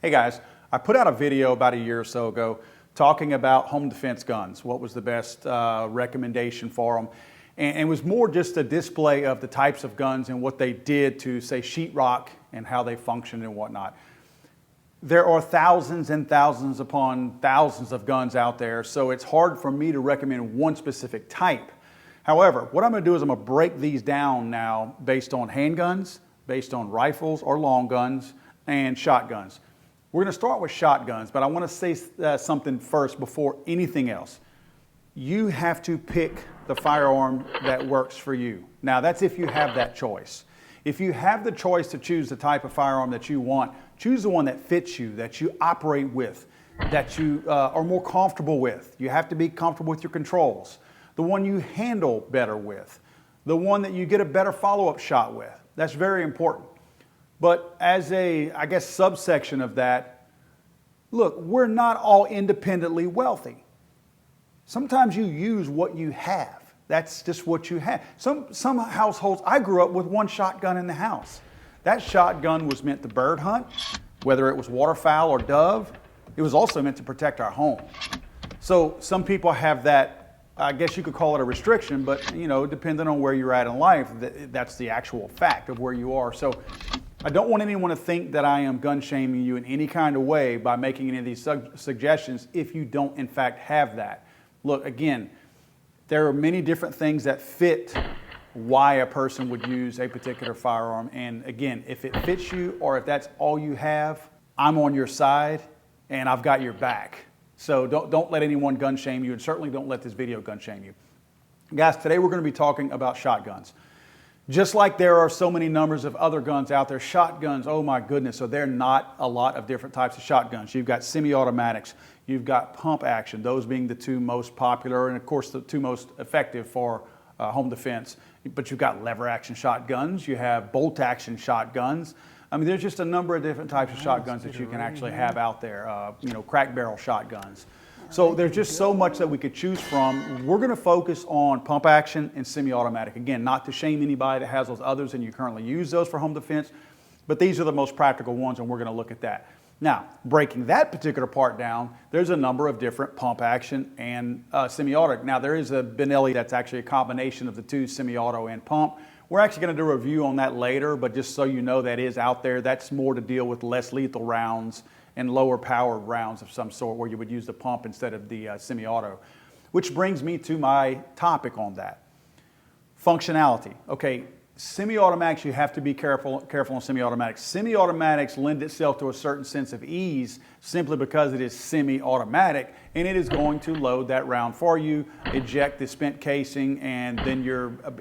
Hey guys, I put out a video about a year or so ago talking about home defense guns. What was the best recommendation for them? And it was more just a display of the types of guns and what they did to, say, sheetrock and how they functioned and whatnot. There are thousands and thousands upon thousands of guns out there, so it's hard for me to recommend one specific type. However, what I'm going to do is I'm going to break these down now based on handguns, based on rifles or long guns, and shotguns. We're going to start with shotguns, but I want to say something first before anything else. You have to pick the firearm that works for you. Now, that's if you have that choice. If you have the choice to choose the type of firearm that you want, choose the one that fits you, that you operate with, that you are more comfortable with. You have to be comfortable with your controls. The one you handle better with. The one that you get a better follow-up shot with. That's very important. But as a, I guess, subsection of that, look, we're not all independently wealthy. Sometimes you use what you have. That's just what you have. Some households, I grew up with one shotgun in the house. That shotgun was meant to bird hunt, whether it was waterfowl or dove. It was also meant to protect our home. So some people have that, I guess you could call it a restriction, but depending on where you're at in life, that's the actual fact of where you are. So I don't want anyone to think that I am gun shaming you in any kind of way by making any of these suggestions if you don't in fact have that. Look, again, there are many different things that fit why a person would use a particular firearm. And again, if it fits you or if that's all you have, I'm on your side and I've got your back. So don't let anyone gun shame you, and certainly don't let this video gun shame you. Guys, today we're going to be talking about shotguns. Just like there are so many numbers of other guns out there, shotguns, oh my goodness, so there are not a lot of different types of shotguns. You've got semi-automatics, you've got pump action, those being the two most popular and of course the two most effective for home defense. But you've got lever action shotguns, you have bolt action shotguns. I mean, there's just a number of different types of shotguns that you can actually have out there, crack barrel shotguns. So there's just so much that we could choose from. We're going to focus on pump action and semi-automatic. Again, not to shame anybody that has those others and you currently use those for home defense, but these are the most practical ones and we're going to look at that. Now, breaking that particular part down, there's a number of different pump action and semi-auto. Now, there is a Benelli that's actually a combination of the two, semi-auto and pump. We're actually going to do a review on that later, but just so you know that is out there. That's more to deal with less lethal rounds and lower powered rounds of some sort where you would use the pump instead of the semi-auto. Which brings me to my topic on that. Functionality. Okay, semi-automatics, you have to be careful on semi-automatics. Semi-automatics lend itself to a certain sense of ease simply because it is semi-automatic and it is going to load that round for you, eject the spent casing, and then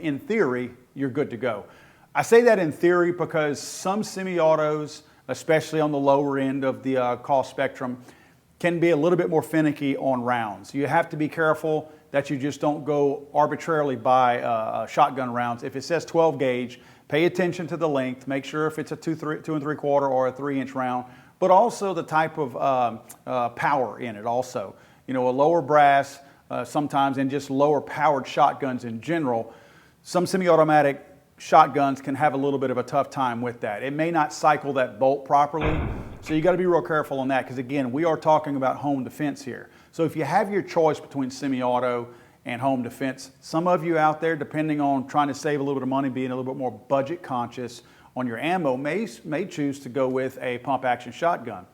in theory, you're good to go. I say that in theory because some semi-autos, especially on the lower end of the cost spectrum, can be a little bit more finicky on rounds. You have to be careful that you just don't go arbitrarily buy shotgun rounds. If it says 12 gauge, pay attention to the length, make sure if it's a 2 3/4 or a 3-inch round, but also the type of power in it also. A lower brass sometimes, and just lower powered shotguns in general. Some semi-automatic shotguns can have a little bit of a tough time with that. It may not cycle that bolt properly, so you got to be real careful on that because again, we are talking about home defense here. So if you have your choice between semi-auto and home defense, some of you out there, depending on trying to save a little bit of money, being a little bit more budget conscious on your ammo, may choose to go with a pump action shotgun.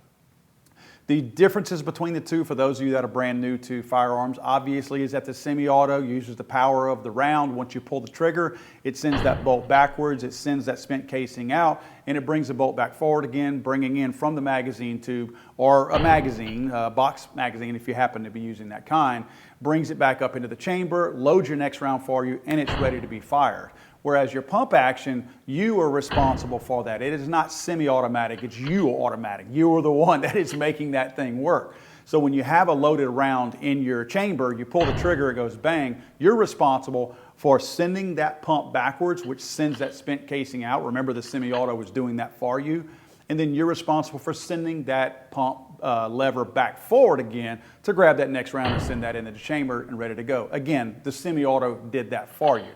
The differences between the two, for those of you that are brand new to firearms, obviously is that the semi-auto uses the power of the round. Once you pull the trigger, it sends that bolt backwards, it sends that spent casing out, and it brings the bolt back forward again, bringing in from the magazine tube, or a magazine, box magazine if you happen to be using that kind, brings it back up into the chamber, loads your next round for you, and it's ready to be fired. Whereas your pump action, you are responsible for that. It is not semi-automatic, it's you automatic. You are the one that is making that thing work. So when you have a loaded round in your chamber, you pull the trigger, it goes bang, you're responsible for sending that pump backwards, which sends that spent casing out. Remember, the semi-auto was doing that for you. And then you're responsible for sending that pump lever back forward again to grab that next round and send that into the chamber and ready to go. Again, the semi-auto did that for you.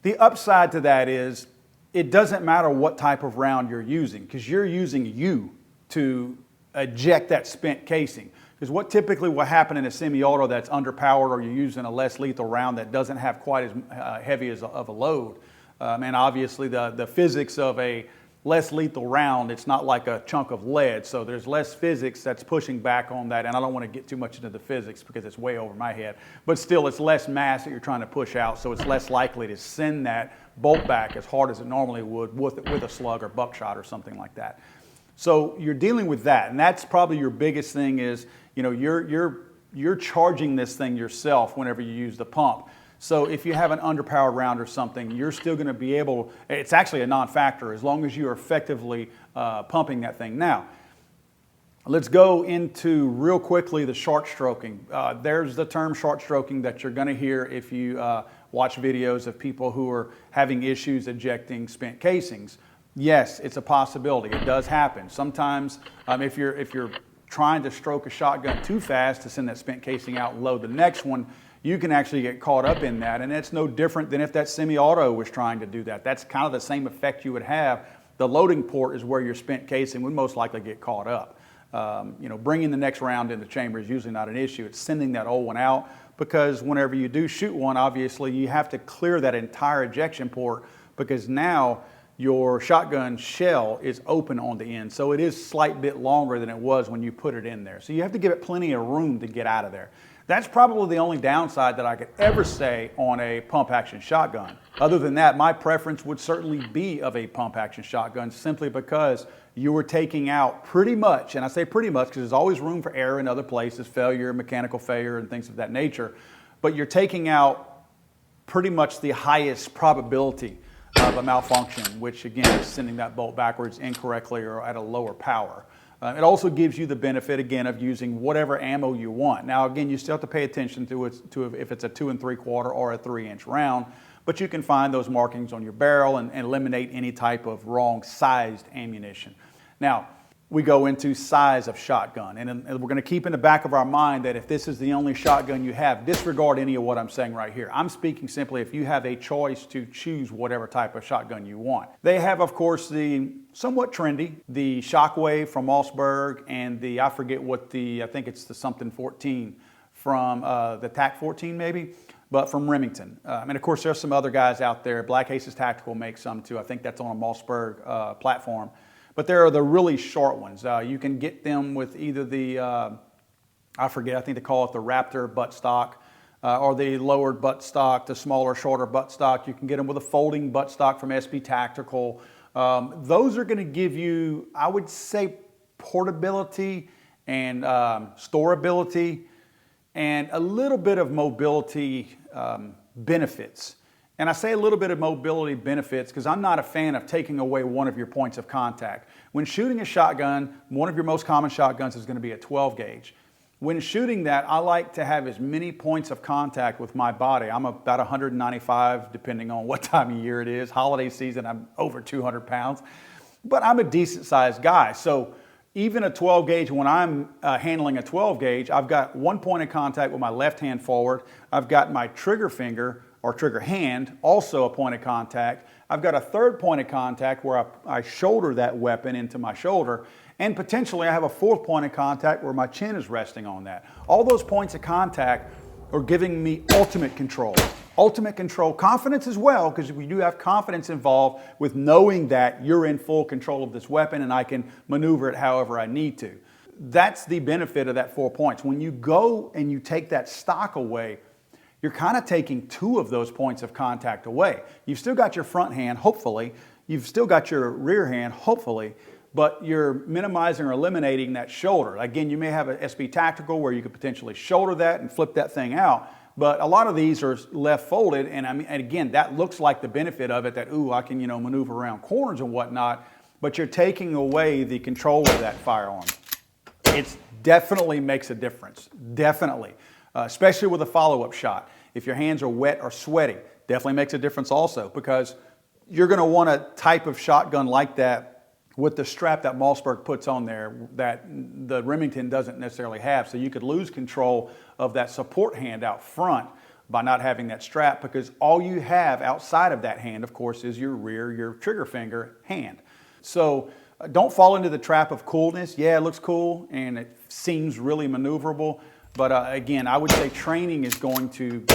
The upside to that is it doesn't matter what type of round you're using because you're using you to eject that spent casing. Because what typically will happen in a semi-auto that's underpowered, or you're using a less lethal round that doesn't have quite as heavy of a load, and obviously the physics of a less lethal round, it's not like a chunk of lead, so there's less physics that's pushing back on that, and I don't want to get too much into the physics because it's way over my head, but still it's less mass that you're trying to push out, so it's less likely to send that bolt back as hard as it normally would with a slug or buckshot or something like that. So you're dealing with that, and that's probably your biggest thing is, you know, you're charging this thing yourself whenever you use the pump. So if you have an underpowered round or something, you're still going to be able, it's actually a non-factor as long as you're effectively pumping that thing. Now, let's go into real quickly the short stroking. There's the term short stroking that you're going to hear if you watch videos of people who are having issues ejecting spent casings. Yes, it's a possibility. It does happen. Sometimes if you're trying to stroke a shotgun too fast to send that spent casing out and load the next one, you can actually get caught up in that, and it's no different than if that semi-auto was trying to do that. That's kind of the same effect you would have. The loading port is where your spent casing would most likely get caught up. You know, bringing the next round in the chamber is usually not an issue. It's sending that old one out, because whenever you do shoot one, obviously you have to clear that entire ejection port, because now your shotgun shell is open on the end. So it is a slight bit longer than it was when you put it in there. So you have to give it plenty of room to get out of there. That's probably the only downside that I could ever say on a pump action shotgun. Other than that, my preference would certainly be of a pump action shotgun, simply because you were taking out pretty much, and I say pretty much because there's always room for error in other places, failure, mechanical failure, and things of that nature, but you're taking out pretty much the highest probability of a malfunction, which again is sending that bolt backwards incorrectly or at a lower power. It also gives you the benefit, again, of using whatever ammo you want. Now, again, you still have to pay attention to if it's a 2 3/4 or a 3-inch round, but you can find those markings on your barrel and eliminate any type of wrong sized ammunition. Now, we go into size of shotgun, and we're going to keep in the back of our mind that if this is the only shotgun you have, disregard any of what I'm saying right here. I'm speaking simply if you have a choice to choose whatever type of shotgun you want. They have, of course, the somewhat trendy, the Shockwave from Mossberg, and I forget what I think it's the something 14 from the TAC 14 maybe, but from Remington. And of course, there's some other guys out there. Black Aces Tactical makes some too. I think that's on a Mossberg platform. But there are the really short ones. You can get them with either the, I think they call it the Raptor buttstock, or the lowered buttstock, the smaller, shorter buttstock. You can get them with a folding buttstock from SB Tactical. Those are going to give you, I would say, portability and storability and a little bit of mobility benefits. And I say a little bit of mobility benefits because I'm not a fan of taking away one of your points of contact. When shooting a shotgun, one of your most common shotguns is going to be a 12 gauge. When shooting that, I like to have as many points of contact with my body. I'm about 195, depending on what time of year it is. Holiday season, I'm over 200 pounds. But I'm a decent sized guy. So even a 12 gauge, when I'm handling a 12 gauge, I've got one point of contact with my left hand forward. I've got my trigger finger or trigger hand, also a point of contact. I've got a third point of contact where I shoulder that weapon into my shoulder, and potentially I have a fourth point of contact where my chin is resting on that. All those points of contact are giving me ultimate control. Ultimate control, confidence as well, because we do have confidence involved with knowing that you're in full control of this weapon and I can maneuver it however I need to. That's the benefit of that 4 points. When you go and you take that stock away, you're kind of taking two of those points of contact away. You've still got your front hand, hopefully. You've still got your rear hand, hopefully, but you're minimizing or eliminating that shoulder. Again, you may have an SB Tactical where you could potentially shoulder that and flip that thing out, but a lot of these are left folded, and again, that looks like the benefit of it, that, ooh, I can, maneuver around corners and whatnot, but you're taking away the control of that firearm. It definitely makes a difference, definitely. Especially with a follow-up shot. If your hands are wet or sweaty, definitely makes a difference also, because you're going to want a type of shotgun like that with the strap that Mossberg puts on there that the Remington doesn't necessarily have. So you could lose control of that support hand out front by not having that strap, because all you have outside of that hand, of course, is your rear, your trigger finger hand. So Don't fall into the trap of coolness. Yeah, it looks cool and it seems really maneuverable. But again, I would say training is going to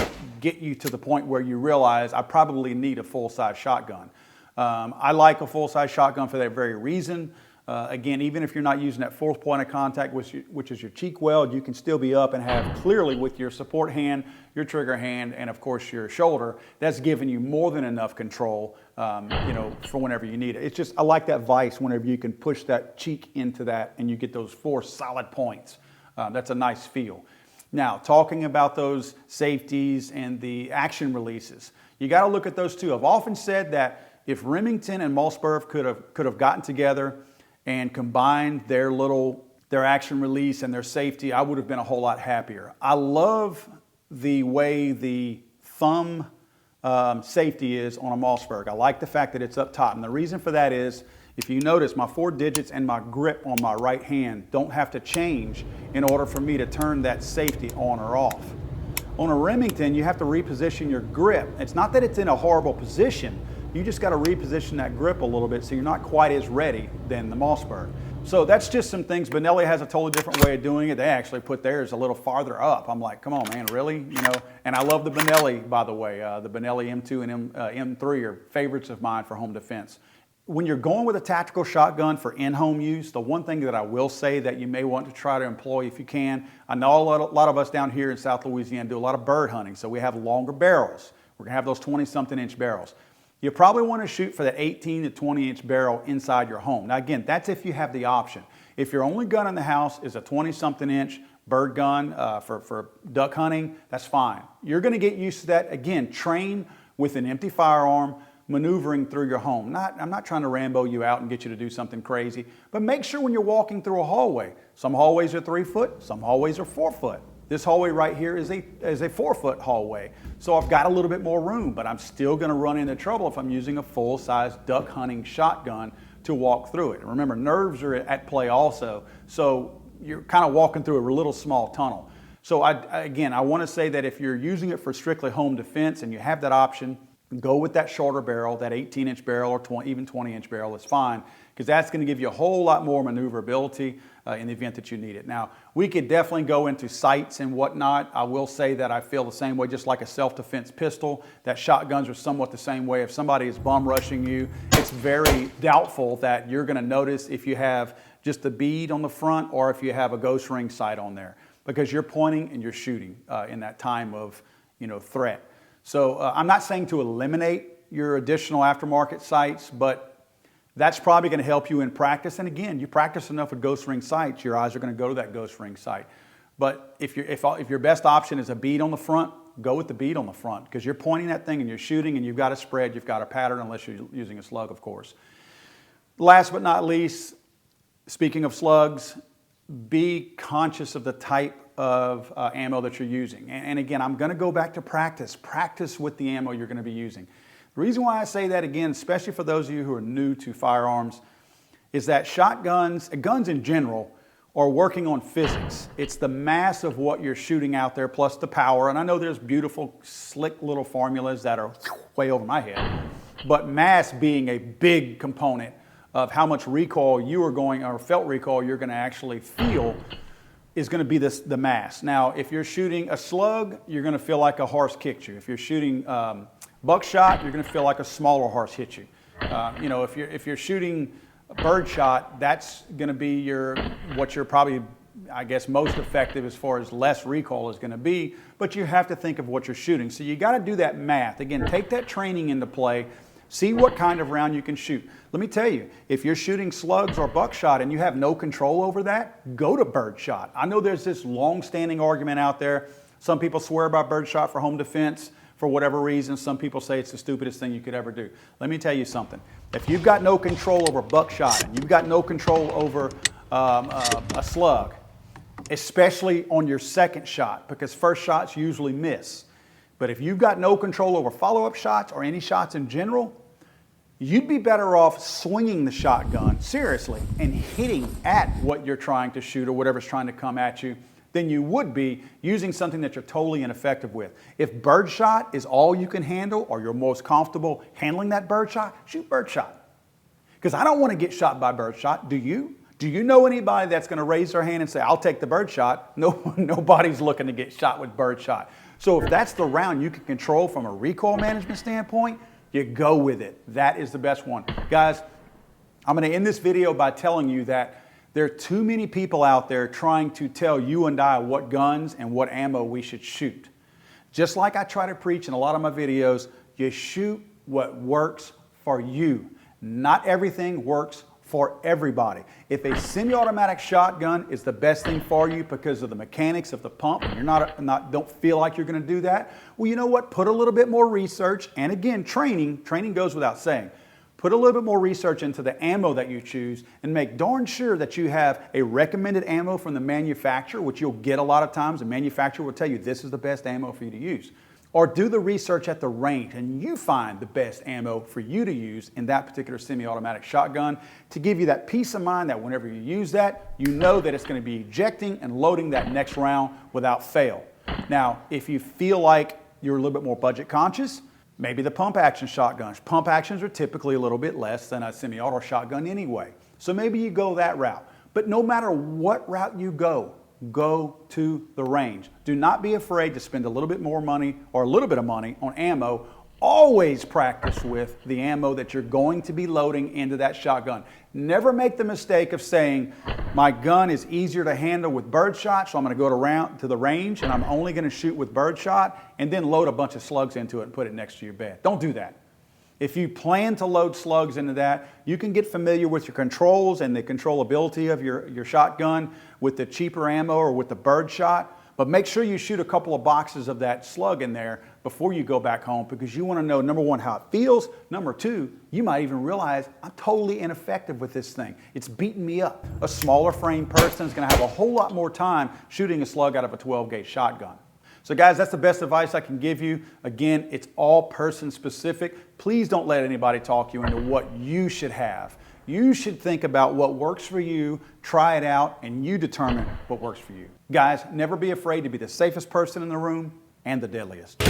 get you to the point where you realize I probably need a full-size shotgun. I like a full-size shotgun for that very reason. Again, even if you're not using that fourth point of contact, which is your cheek weld, you can still be up and have clearly with your support hand, your trigger hand, and of course your shoulder, that's giving you more than enough control, for whenever you need it. It's just, I like that vise whenever you can push that cheek into that and you get those 4 solid points. That's a nice feel. Now, talking about those safeties and the action releases, you got to look at those too. I've often said that if Remington and Mossberg could have gotten together and combined their action release and their safety, I would have been a whole lot happier. I love the way the thumb safety is on a Mossberg. I like the fact that it's up top. And the reason for that is, if you notice, my 4 digits and my grip on my right hand don't have to change in order for me to turn that safety on or off. On a Remington, you have to reposition your grip. It's not that it's in a horrible position. You just got to reposition that grip a little bit so you're not quite as ready than the Mossberg. So that's just some things. Benelli has a totally different way of doing it. They actually put theirs a little farther up. I'm like, come on, man, really? And I love the Benelli, by the way. The Benelli M2 and M3 are favorites of mine for home defense. When you're going with a tactical shotgun for in-home use, the one thing that I will say that you may want to try to employ if you can, I know a lot of us down here in South Louisiana do a lot of bird hunting, so we have longer barrels. We're gonna have those 20-something inch barrels. You probably want to shoot for the 18 to 20 inch barrel inside your home. Now again, that's if you have the option. If your only gun in the house is a 20-something inch bird gun for duck hunting, that's fine. You're gonna get used to that. Again, train with an empty firearm, maneuvering through your home. I'm not trying to Rambo you out and get you to do something crazy, but make sure when you're walking through a hallway, some hallways are 3 foot, some hallways are 4 foot. This hallway right here is a 4 foot hallway. So I've got a little bit more room, but I'm still gonna run into trouble if I'm using a full-size duck hunting shotgun to walk through it. And remember, nerves are at play also, so you're kind of walking through a little small tunnel. So again, I wanna say that if you're using it for strictly home defense and you have that option, go with that shorter barrel, that 18-inch barrel or even 20-inch barrel is fine, because that's going to give you a whole lot more maneuverability in the event that you need it. Now, we could definitely go into sights and whatnot. I will say that I feel the same way, just like a self-defense pistol, that shotguns are somewhat the same way. If somebody is bum rushing you, it's very doubtful that you're going to notice if you have just a bead on the front or if you have a ghost ring sight on there, because you're pointing and you're shooting in that time of threat. So I'm not saying to eliminate your additional aftermarket sights, but that's probably going to help you in practice. And again, you practice enough with ghost ring sights, your eyes are going to go to that ghost ring sight. But if your best option is a bead on the front, go with the bead on the front, because you're pointing that thing and you're shooting and you've got a spread, you've got a pattern, unless you're using a slug, of course. Last but not least, speaking of slugs, be conscious of the type of ammo that you're using. And again, I'm going to go back to practice. Practice with the ammo you're going to be using. The reason why I say that, again, especially for those of you who are new to firearms, is that shotguns, guns in general, are working on physics. It's the mass of what you're shooting out there plus the power. And I know there's beautiful, slick little formulas that are way over my head, but mass being a big component of how much recoil you are going, or felt recoil you're going to actually feel, is going to be the mass. Now, if you're shooting a slug, you're going to feel like a horse kicked you. If you're shooting buckshot, you're going to feel like a smaller horse hit you. If you're shooting birdshot, that's going to be what you're probably, I guess, most effective as far as less recoil is going to be. But you have to think of what you're shooting. So you got to do that math. Again, take that training into play. See what kind of round you can shoot. Let me tell you, if you're shooting slugs or buckshot and you have no control over that, go to birdshot. I know there's this long-standing argument out there. Some people swear by birdshot for home defense for whatever reason. Some people say it's the stupidest thing you could ever do. Let me tell you something. If you've got no control over buckshot and you've got no control over a slug, especially on your second shot, because first shots usually miss. But if you've got no control over follow-up shots or any shots in general, you'd be better off swinging the shotgun, seriously, and hitting at what you're trying to shoot or whatever's trying to come at you than you would be using something that you're totally ineffective with. If birdshot is all you can handle or you're most comfortable handling that birdshot, shoot birdshot. Because I don't want to get shot by birdshot. Do you? Do you know anybody that's going to raise their hand and say, I'll take the birdshot? No, nobody's looking to get shot with birdshot. So if that's the round you can control from a recoil management standpoint, you go with it. That is the best one. Guys, I'm going to end this video by telling you that there are too many people out there trying to tell you and I what guns and what ammo we should shoot. Just like I try to preach in a lot of my videos, you shoot what works for you. Not everything works for everybody. If a semi-automatic shotgun is the best thing for you because of the mechanics of the pump, and you're don't feel like you're going to do that, well, you know what? Put a little bit more research, and again, training goes without saying. Put a little bit more research into the ammo that you choose and make darn sure that you have a recommended ammo from the manufacturer, which you'll get a lot of times. The manufacturer will tell you this is the best ammo for you to use. Or do the research at the range and you find the best ammo for you to use in that particular semi-automatic shotgun to give you that peace of mind that whenever you use that, you know that it's going to be ejecting and loading that next round without fail. Now, if you feel like you're a little bit more budget conscious, maybe the pump action shotguns. Pump actions are typically a little bit less than a semi-auto shotgun anyway. So maybe you go that route. But no matter what route you go to the range. Do not be afraid to spend a little bit more money or a little bit of money on ammo. Always practice with the ammo that you're going to be loading into that shotgun. Never make the mistake of saying, my gun is easier to handle with birdshot, so I'm going to go to the range and I'm only going to shoot with birdshot and then load a bunch of slugs into it and put it next to your bed. Don't do that. If you plan to load slugs into that, you can get familiar with your controls and the controllability of your shotgun with the cheaper ammo or with the birdshot. But make sure you shoot a couple of boxes of that slug in there before you go back home because you want to know, number one, how it feels. Number two, you might even realize I'm totally ineffective with this thing. It's beating me up. A smaller frame person is going to have a whole lot more time shooting a slug out of a 12-gauge shotgun. So guys, that's the best advice I can give you. Again, it's all person specific. Please don't let anybody talk you into what you should have. You should think about what works for you, try it out, and you determine what works for you. Guys, never be afraid to be the safest person in the room and the deadliest.